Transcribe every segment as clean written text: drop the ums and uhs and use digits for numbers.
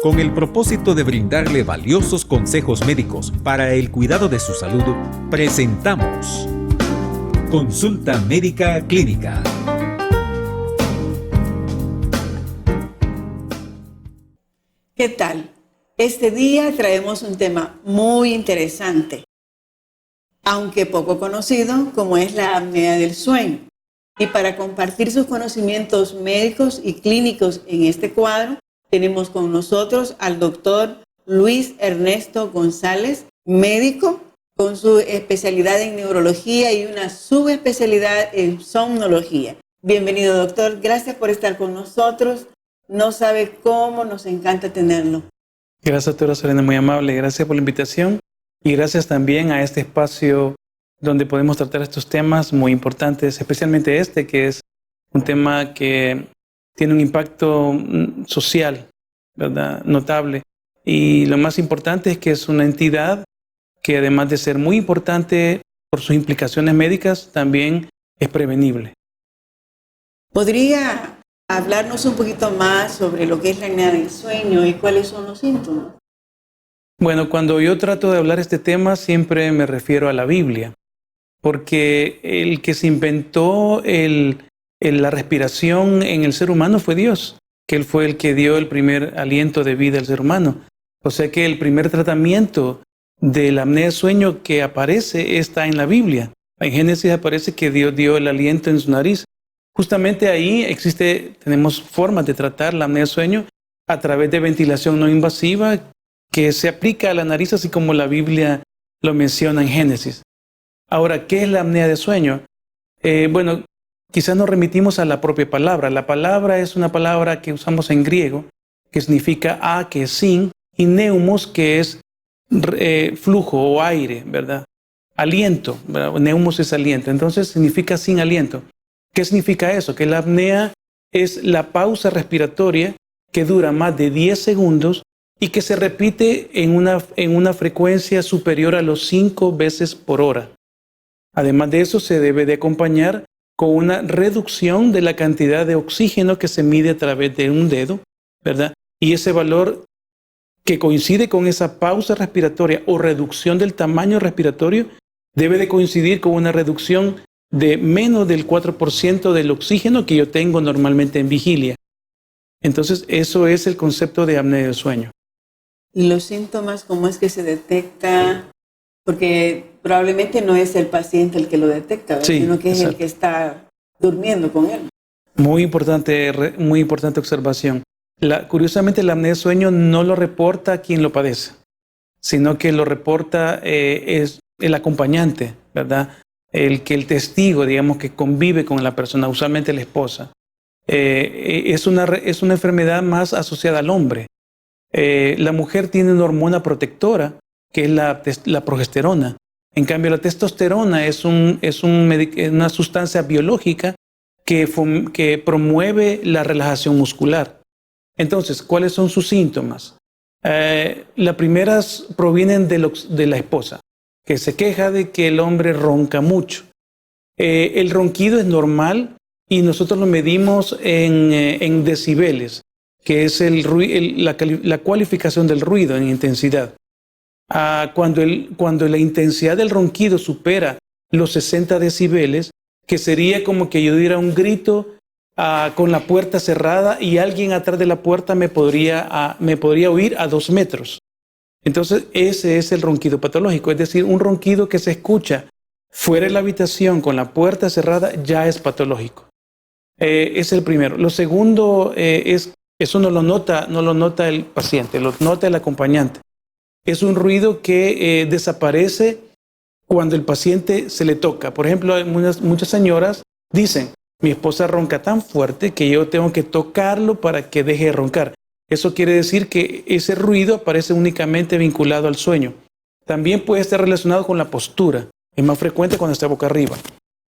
Con el propósito de brindarle valiosos consejos médicos para el cuidado de su salud, presentamos Consulta Médica Clínica. ¿Qué tal? Este día traemos un tema muy interesante, aunque poco conocido, como es la apnea del sueño. Y para compartir sus conocimientos médicos y clínicos en este cuadro, tenemos con nosotros al doctor Luis Ernesto González, médico con su especialidad en neurología y una subespecialidad en somnología. Bienvenido, doctor. Gracias por estar con nosotros. No sabe cómo nos encanta tenerlo. Gracias, doctora Serena, muy amable. Gracias por la invitación y gracias también a este espacio donde podemos tratar estos temas muy importantes, especialmente este, que es un tema que tiene un impacto social, ¿verdad?, notable. Y lo más importante es que es una entidad que, además de ser muy importante por sus implicaciones médicas, también es prevenible. ¿Podría hablarnos un poquito más sobre lo que es la apnea del sueño y cuáles son los síntomas? Bueno, cuando yo trato de hablar este tema, siempre me refiero a la Biblia, porque el que se inventó la respiración en el ser humano fue Dios, que Él fue el que dio el primer aliento de vida al ser humano. O sea que el primer tratamiento de la apnea del sueño que aparece está en la Biblia. En Génesis aparece que Dios dio el aliento en su nariz. Justamente ahí tenemos formas de tratar la apnea del sueño a través de ventilación no invasiva que se aplica a la nariz, así como la Biblia lo menciona en Génesis. Ahora, ¿qué es la apnea de sueño? Bueno, quizás nos remitimos a la propia palabra. La palabra es una palabra que usamos en griego, que significa a, que es sin, y neumos, que es flujo o aire, ¿verdad? Aliento, ¿verdad? Neumos es aliento, entonces significa sin aliento. ¿Qué significa eso? Que la apnea es la pausa respiratoria que dura más de 10 segundos y que se repite en una frecuencia superior a los 5 veces por hora. Además de eso, se debe de acompañar con una reducción de la cantidad de oxígeno que se mide a través de un dedo, ¿verdad? Y ese valor que coincide con esa pausa respiratoria o reducción del tamaño respiratorio debe de coincidir con una reducción de menos del 4% del oxígeno que yo tengo normalmente en vigilia. Entonces, eso es el concepto de apnea del sueño. ¿Y los síntomas, cómo es que se detecta? Porque probablemente no es el paciente el que lo detecta, ¿verdad? Sí, Sino que es exacto. el que está durmiendo con él. Muy importante observación. Curiosamente, la apnea del sueño no lo reporta quien lo padece, sino que lo reporta es el acompañante, ¿verdad? El testigo, digamos, que convive con la persona, usualmente la esposa. Es una enfermedad más asociada al hombre. La mujer tiene una hormona protectora, que es la progesterona. En cambio, la testosterona es una sustancia biológica que promueve la relajación muscular. Entonces, ¿cuáles son sus síntomas? Las primeras provienen de la esposa, que se queja de que el hombre ronca mucho. El ronquido es normal y nosotros lo medimos en decibeles, que es la cualificación del ruido en intensidad. Cuando la intensidad del ronquido supera los 60 decibeles, que sería como que yo diera un grito con la puerta cerrada y alguien atrás de la puerta me podría oír a 2 metros. Entonces, ese es el ronquido patológico, es decir, un ronquido que se escucha fuera de la habitación con la puerta cerrada ya es patológico. Es el primero. Lo segundo eso no lo nota el paciente, lo nota el acompañante. Es un ruido que desaparece cuando el paciente se le toca. Por ejemplo, muchas señoras dicen, mi esposa ronca tan fuerte que yo tengo que tocarlo para que deje de roncar. Eso quiere decir que ese ruido aparece únicamente vinculado al sueño. También puede estar relacionado con la postura. Es más frecuente cuando está boca arriba.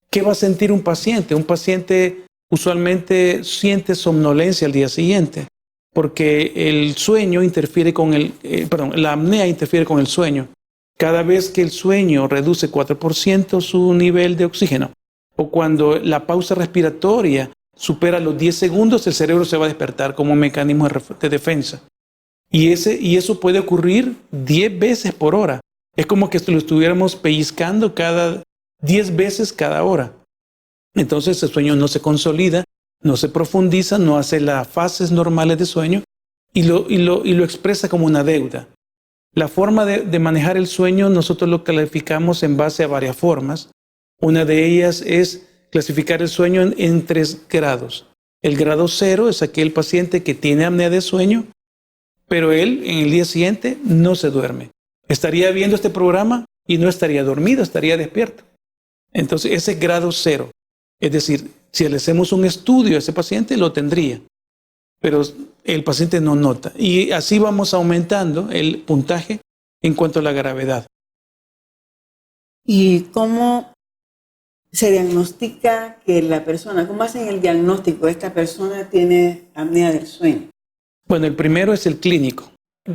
¿Qué va a sentir un paciente? Un paciente usualmente siente somnolencia al día siguiente, porque el sueño interfiere la apnea interfiere con el sueño. Cada vez que el sueño reduce 4% su nivel de oxígeno, o cuando la pausa respiratoria supera los 10 segundos, el cerebro se va a despertar como un mecanismo de defensa. Y eso puede ocurrir 10 veces por hora. Es como que lo estuviéramos pellizcando 10 veces cada hora. Entonces el sueño no se consolida, no se profundiza, no hace las fases normales de sueño y lo expresa como una deuda. La forma de manejar el sueño nosotros lo clasificamos en base a varias formas. Una de ellas es clasificar el sueño en 3 grados. El grado 0 es aquel paciente que tiene apnea de sueño, pero él en el día siguiente no se duerme. Estaría viendo este programa y no estaría dormido, estaría despierto. Entonces ese es grado 0. Es decir, si le hacemos un estudio a ese paciente, lo tendría, pero el paciente no nota. Y así vamos aumentando el puntaje en cuanto a la gravedad. ¿Y cómo se diagnostica que la persona, cómo hacen el diagnóstico? Esta persona tiene apnea del sueño. Bueno, el primero es el clínico.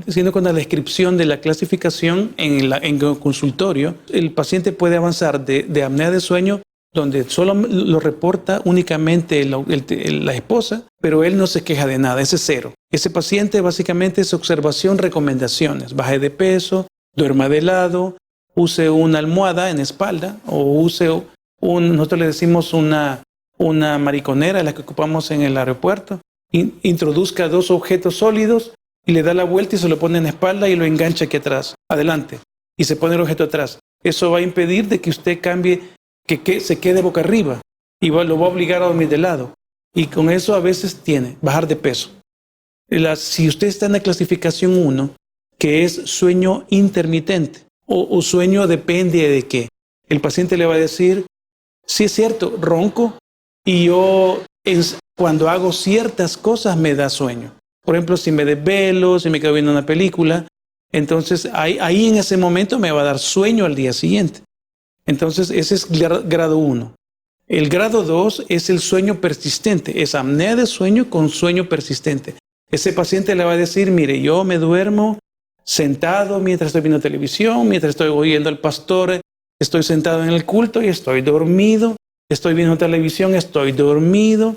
Siendo con la descripción de la clasificación en el consultorio, el paciente puede avanzar de apnea de sueño, donde solo lo reporta únicamente la esposa, pero él no se queja de nada, ese es 0. Ese paciente básicamente es observación, recomendaciones, baje de peso, duerma de lado, use una almohada en espalda o use nosotros le decimos una mariconera, la que ocupamos en el aeropuerto, introduzca 2 objetos sólidos y le da la vuelta y se lo pone en la espalda y lo engancha aquí atrás, adelante, y se pone el objeto atrás. Eso va a impedir de que usted cambie, que se quede boca arriba y lo va a obligar a dormir de lado. Y con eso a veces bajar de peso. Si usted está en la clasificación 1, que es sueño intermitente o sueño depende de qué, el paciente le va a decir, sí es cierto, ronco y cuando hago ciertas cosas me da sueño. Por ejemplo, si me desvelo, si me quedo viendo una película, entonces ahí en ese momento me va a dar sueño al día siguiente. Entonces ese es grado 1. El grado 2 es el sueño persistente, es apnea de sueño con sueño persistente. Ese paciente le va a decir, mire, yo me duermo sentado mientras estoy viendo televisión, mientras estoy oyendo al pastor, estoy sentado en el culto y estoy dormido, estoy viendo televisión, estoy dormido.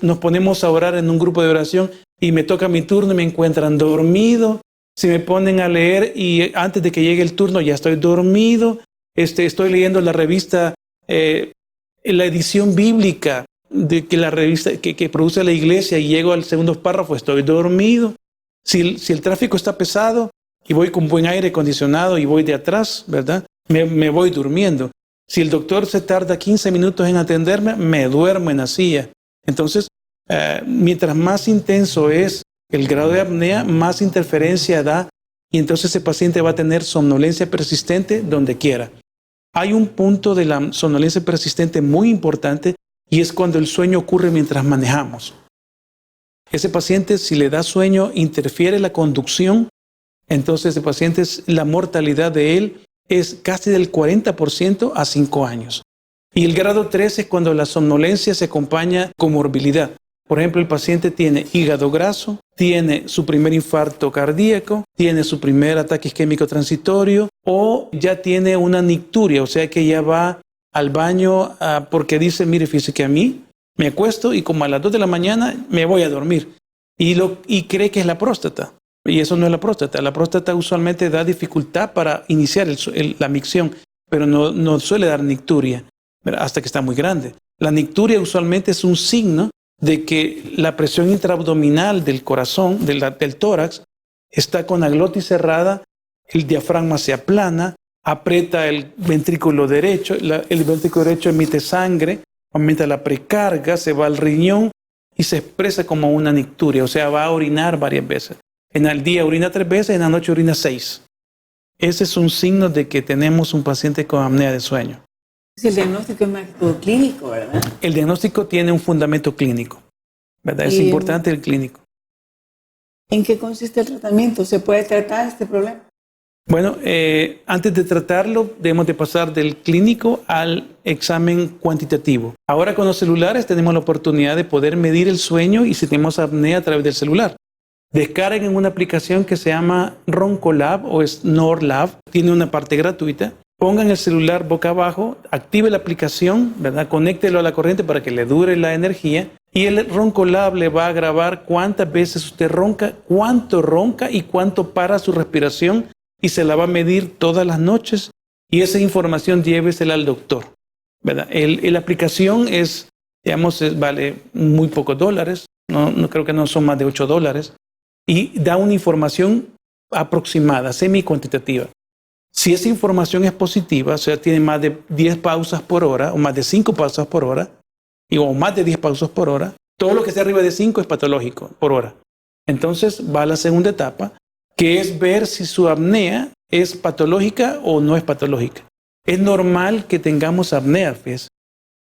Nos ponemos a orar en un grupo de oración y me toca mi turno y me encuentran dormido. Si me ponen a leer y antes de que llegue el turno ya estoy dormido. Estoy leyendo la revista, la edición bíblica de que la revista que produce la iglesia y llego al segundo párrafo, estoy dormido. Si el tráfico está pesado y voy con buen aire acondicionado y voy de atrás, ¿verdad? Me voy durmiendo. Si el doctor se tarda 15 minutos en atenderme, me duermo en la silla. Entonces, mientras más intenso es el grado de apnea, más interferencia da y entonces ese paciente va a tener somnolencia persistente donde quiera. Hay un punto de la somnolencia persistente muy importante y es cuando el sueño ocurre mientras manejamos. Ese paciente, si le da sueño, interfiere la conducción, entonces ese paciente, la mortalidad de él es casi del 40% a 5 años. Y el grado 3 es cuando la somnolencia se acompaña con morbilidad. Por ejemplo, el paciente tiene hígado graso, tiene su primer infarto cardíaco, tiene su primer ataque isquémico transitorio o ya tiene una nicturia, o sea que ya va al baño porque dice, mire, fíjese que a mí me acuesto y como a las 2 de la mañana me voy a dormir. Y cree que es la próstata. Y eso no es la próstata. La próstata usualmente da dificultad para iniciar la micción, pero no suele dar nicturia hasta que está muy grande. La nicturia usualmente es un signo de que la presión intraabdominal del corazón, del tórax, está con la glotis cerrada, el diafragma se aplana, aprieta el ventrículo derecho, el ventrículo derecho emite sangre, aumenta la precarga, se va al riñón y se expresa como una nicturia, o sea, va a orinar varias veces. En el día orina 3 veces, en la noche orina 6. Ese es un signo de que tenemos un paciente con apnea de sueño. El diagnóstico es más que todo clínico, ¿verdad? El diagnóstico tiene un fundamento clínico, ¿verdad? Es importante el clínico. ¿En qué consiste el tratamiento? ¿Se puede tratar este problema? Bueno, antes de tratarlo, debemos de pasar del clínico al examen cuantitativo. Ahora con los celulares tenemos la oportunidad de poder medir el sueño y si tenemos apnea a través del celular. Descarguen una aplicación que se llama Roncolab o Snorlab. Tiene una parte gratuita. Pongan el celular boca abajo, active la aplicación, ¿verdad? Conéctelo a la corriente para que le dure la energía Y el Ronco Lab le va a grabar cuántas veces usted ronca, cuánto ronca y cuánto para su respiración, y se la va a medir todas las noches, y esa información llévesela al doctor, ¿verdad? La aplicación vale muy pocos dólares, no creo que no son más de $8, y da una información aproximada, semi-cuantitativa. Si esa información es positiva, o sea, tiene más de 10 pausas por hora, o más de 5 pausas por hora, o más de 10 pausas por hora, todo lo que esté arriba de 5 es patológico por hora. Entonces va a la segunda etapa, que es ver si su apnea es patológica o no es patológica. Es normal que tengamos apnea, ¿ves?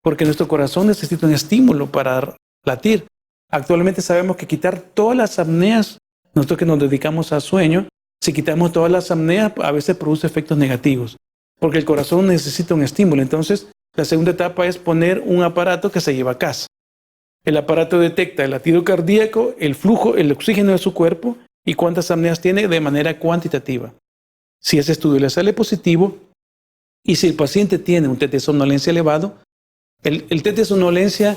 Porque nuestro corazón necesita un estímulo para latir. Actualmente sabemos que quitar todas las apneas, nosotros que nos dedicamos a sueño, si quitamos todas las apneas, a veces produce efectos negativos, porque el corazón necesita un estímulo. Entonces, la segunda etapa es poner un aparato que se lleva a casa. El aparato detecta el latido cardíaco, el flujo, el oxígeno de su cuerpo y cuántas apneas tiene de manera cuantitativa. Si ese estudio le sale positivo y si el paciente tiene un test de somnolencia elevado, el test de somnolencia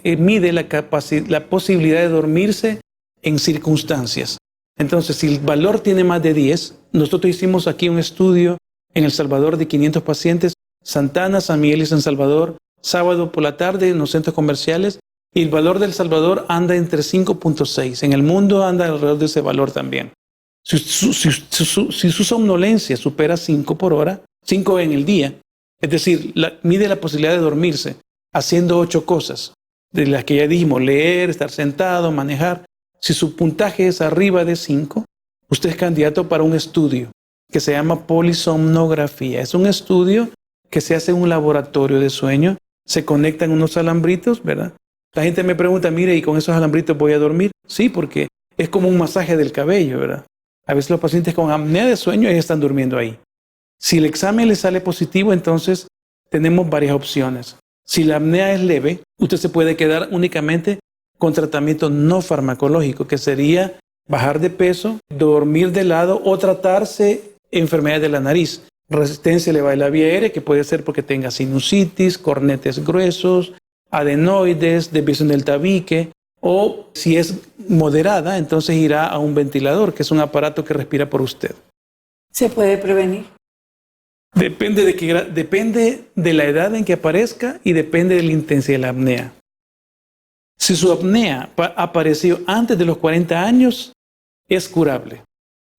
mide la posibilidad de dormirse en circunstancias. Entonces, si el valor tiene más de 10, nosotros hicimos aquí un estudio en El Salvador de 500 pacientes, Santana, San Miguel y San Salvador, sábado por la tarde en los centros comerciales, y el valor del Salvador anda entre 5.6. En el mundo anda alrededor de ese valor también. Si su somnolencia supera 5 por hora, 5 en el día, es decir, mide la posibilidad de dormirse haciendo 8 cosas, de las que ya dijimos, leer, estar sentado, manejar. Si su puntaje es arriba de 5, usted es candidato para un estudio que se llama polisomnografía. Es un estudio que se hace en un laboratorio de sueño, se conectan unos alambritos, ¿verdad? La gente me pregunta, mire, ¿y con esos alambritos voy a dormir? Sí, porque es como un masaje del cabello, ¿verdad? A veces los pacientes con apnea de sueño ya están durmiendo ahí. Si el examen le sale positivo, entonces tenemos varias opciones. Si la apnea es leve, usted se puede quedar únicamente con tratamiento no farmacológico, que sería bajar de peso, dormir de lado o tratarse enfermedades de la nariz. Resistencia elevada de la vía aérea, que puede ser porque tenga sinusitis, cornetes gruesos, adenoides, desviación del tabique, o si es moderada, entonces irá a un ventilador, que es un aparato que respira por usted. ¿Se puede prevenir? Depende de la edad en que aparezca y depende de la intensidad de la apnea. Si su apnea apareció antes de los 40 años, es curable.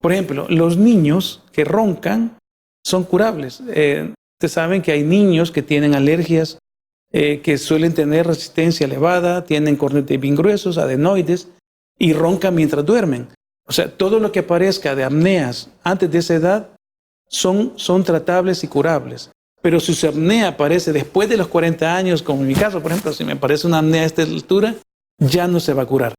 Por ejemplo, los niños que roncan son curables. Ustedes saben que hay niños que tienen alergias, que suelen tener resistencia elevada, tienen cornetes bien gruesos, adenoides, y roncan mientras duermen. O sea, todo lo que aparezca de apneas antes de esa edad son tratables y curables. Pero si su apnea aparece después de los 40 años, como en mi caso, por ejemplo, si me aparece una apnea a esta altura, ya no se va a curar.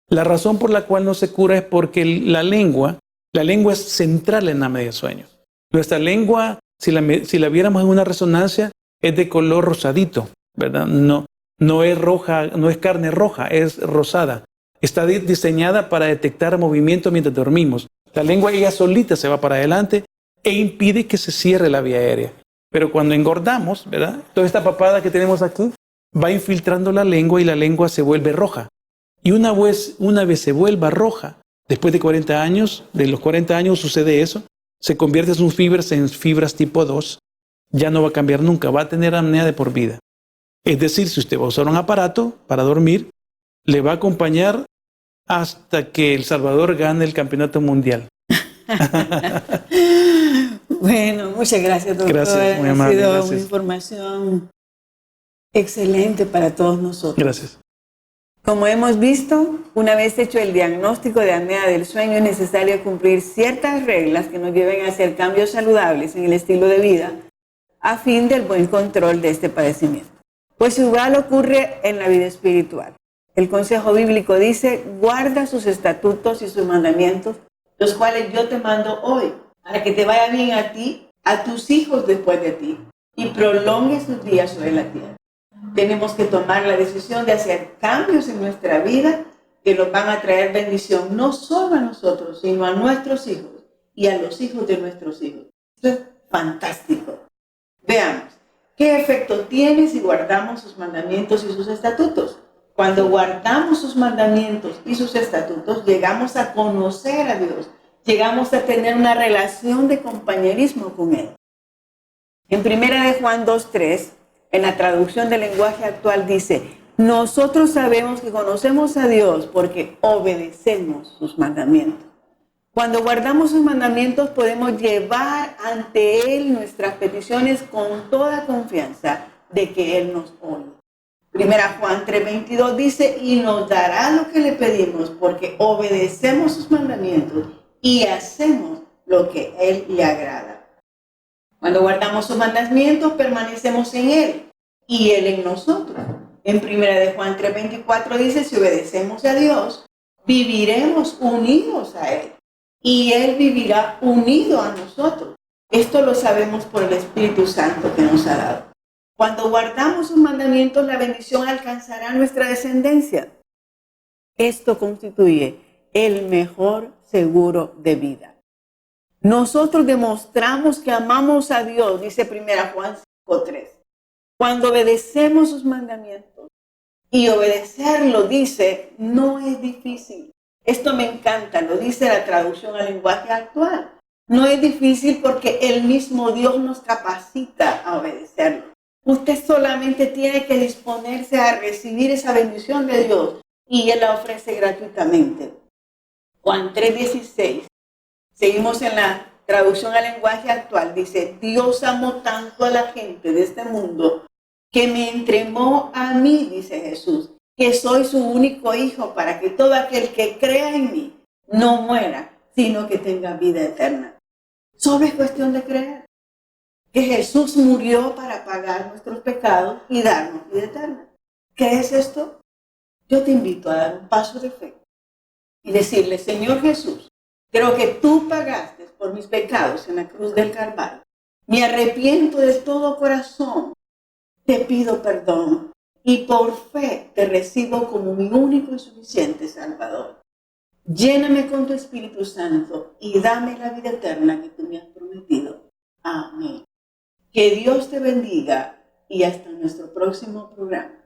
La razón por la cual no se cura es porque la lengua es central en la apnea de sueño. Nuestra lengua, si la viéramos en una resonancia, es de color rosadito, ¿verdad? No es roja, no es carne roja, es rosada. Está diseñada para detectar movimiento mientras dormimos. La lengua ella solita se va para adelante e impide que se cierre la vía aérea. Pero cuando engordamos, ¿verdad? Toda esta papada que tenemos aquí va infiltrando la lengua y la lengua se vuelve roja. Y una vez se vuelva roja, después de 40 años, de los 40 años sucede eso, se convierte sus fibras en fibras tipo 2, ya no va a cambiar nunca, va a tener apnea de por vida. Es decir, si usted va a usar un aparato para dormir, le va a acompañar hasta que El Salvador gane el campeonato mundial. Bueno, muchas gracias, doctor. Gracias, muy amable. Ha sido Gracias. una información excelente para todos nosotros. Gracias. Como hemos visto, una vez hecho el diagnóstico de apnea del sueño, es necesario cumplir ciertas reglas que nos lleven a hacer cambios saludables en el estilo de vida a fin del buen control de este padecimiento. Pues igual ocurre en la vida espiritual. El consejo bíblico dice, guarda sus estatutos y sus mandamientos, los cuales yo te mando hoy, para que te vaya bien a ti, a tus hijos después de ti, y prolongues tus días sobre la tierra. Tenemos que tomar la decisión de hacer cambios en nuestra vida que nos van a traer bendición no solo a nosotros, sino a nuestros hijos y a los hijos de nuestros hijos. Esto es fantástico. Veamos, ¿qué efecto tiene si guardamos sus mandamientos y sus estatutos? Cuando guardamos sus mandamientos y sus estatutos, llegamos a conocer a Dios, llegamos a tener una relación de compañerismo con Él. En 1 de Juan 2:3, en la traducción del lenguaje actual dice: nosotros sabemos que conocemos a Dios porque obedecemos sus mandamientos. Cuando guardamos sus mandamientos podemos llevar ante Él nuestras peticiones con toda confianza de que Él nos oye. 1 Juan 3:22 dice: y nos dará lo que le pedimos porque obedecemos sus mandamientos y hacemos lo que Él le agrada. Cuando guardamos sus mandamientos permanecemos en Él y Él en nosotros. En 1 Juan 3:24 dice: si obedecemos a Dios, viviremos unidos a Él y Él vivirá unido a nosotros. Esto lo sabemos por el Espíritu Santo que nos ha dado. Cuando guardamos sus mandamientos, la bendición alcanzará nuestra descendencia. Esto constituye el mejor seguro de vida. Nosotros demostramos que amamos a Dios, dice 1 Juan 5:3. Cuando obedecemos sus mandamientos, y obedecerlo, dice, no es difícil. Esto me encanta, lo dice la traducción al lenguaje actual. No es difícil porque el mismo Dios nos capacita a obedecerlo. Usted solamente tiene que disponerse a recibir esa bendición de Dios y Él la ofrece gratuitamente. Juan 3:16. Seguimos en la traducción al lenguaje actual. Dice: Dios amó tanto a la gente de este mundo que me entregó a mí, dice Jesús, que soy su único hijo, para que todo aquel que crea en mí no muera, sino que tenga vida eterna. Solo es cuestión de creer que Jesús murió para pagar nuestros pecados y darnos vida eterna. ¿Qué es esto? Yo te invito a dar un paso de fe y decirle: Señor Jesús, creo que tú pagaste por mis pecados en la cruz del Calvario. Me arrepiento de todo corazón. Te pido perdón y por fe te recibo como mi único y suficiente Salvador. Lléname con tu Espíritu Santo y dame la vida eterna que tú me has prometido. Amén. Que Dios te bendiga y hasta nuestro próximo programa.